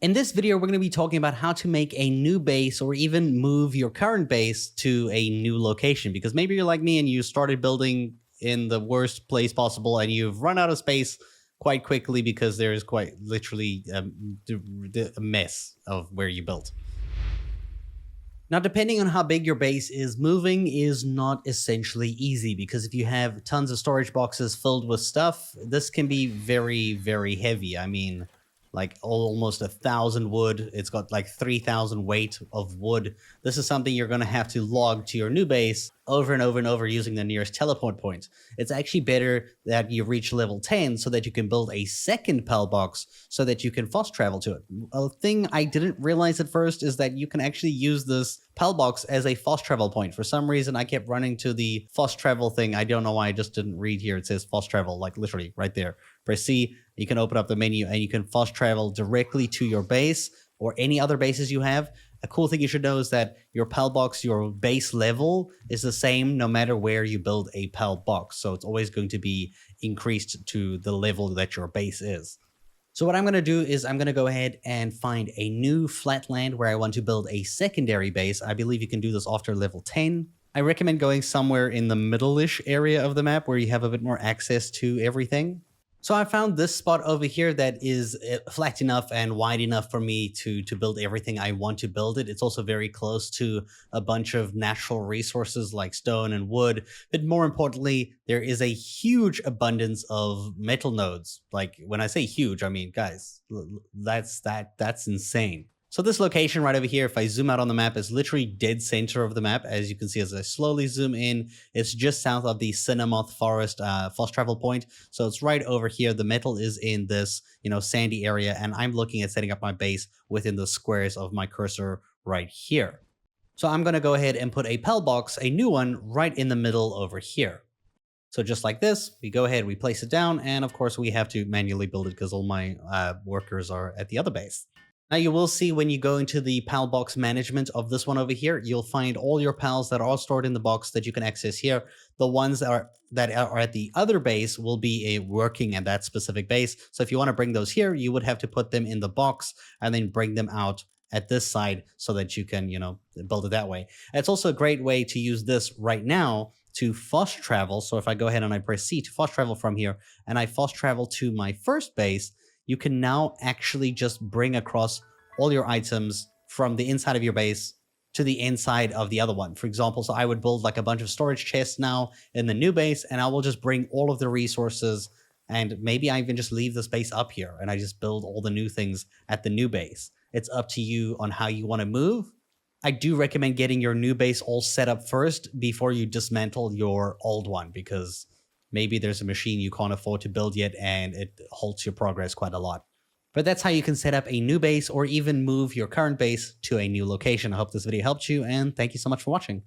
In this video, we're going to be talking about how to make a new base or even move your current base to a new location. Because maybe you're like me and you started building in the worst place possible and you've run out of space quite quickly because there is quite literally a mess of where you built. Now, depending on how big your base is, moving is not essentially easy because if you have tons of storage boxes filled with stuff, this can be very, very heavy. I mean, like almost 1,000 wood. It's got like 3,000 weight of wood. This is something you're going to have to log to your new base over and over and over using the nearest teleport point. It's actually better that you reach level 10 so that you can build a second PAL box so that you can fast travel to it. A thing I didn't realize at first is that you can actually use this PAL box as a fast travel point. For some reason, I kept running to the fast travel thing. I don't know why I just didn't read here. It says fast travel, like literally right there. Press C, you can open up the menu and you can fast travel directly to your base or any other bases you have. A cool thing you should know is that your PAL box, your base level is the same no matter where you build a PAL box. So it's always going to be increased to the level that your base is. So what I'm going to do is I'm going to go ahead and find a new flatland where I want to build a secondary base. I believe you can do this after level 10. I recommend going somewhere in the middle-ish area of the map where you have a bit more access to everything. So I found this spot over here that is flat enough and wide enough for me to build everything I want to build it. It's also very close to a bunch of natural resources like stone and wood. But more importantly, there is a huge abundance of metal nodes. Like when I say huge, I mean, guys, that's insane. So this location right over here, if I zoom out on the map, is literally dead center of the map. As you can see, as I slowly zoom in, it's just south of the Cinnamoth Forest fast travel point. So it's right over here. The metal is in this, sandy area, and I'm looking at setting up my base within the squares of my cursor right here. So I'm going to go ahead and put a PAL box, a new one, right in the middle over here. So just like this, we go ahead, we place it down, and of course we have to manually build it because all my workers are at the other base. Now you will see when you go into the PAL box management of this one over here, you'll find all your PALs that are stored in the box that you can access here. The ones that are at the other base will be working at that specific base. So if you want to bring those here, you would have to put them in the box and then bring them out at this side so that you can, build it that way. And it's also a great way to use this right now to fast travel. So if I go ahead and I press C to fast travel from here and I fast travel to my first base, you can now actually just bring across all your items from the inside of your base to the inside of the other one. For example, so I would build like a bunch of storage chests now in the new base, and I will just bring all of the resources, and maybe I even just leave this base up here and I just build all the new things at the new base. It's up to you on how you want to move. I do recommend getting your new base all set up first before you dismantle your old one, because maybe there's a machine you can't afford to build yet and it halts your progress quite a lot. But that's how you can set up a new base or even move your current base to a new location. I hope this video helped you, and thank you so much for watching.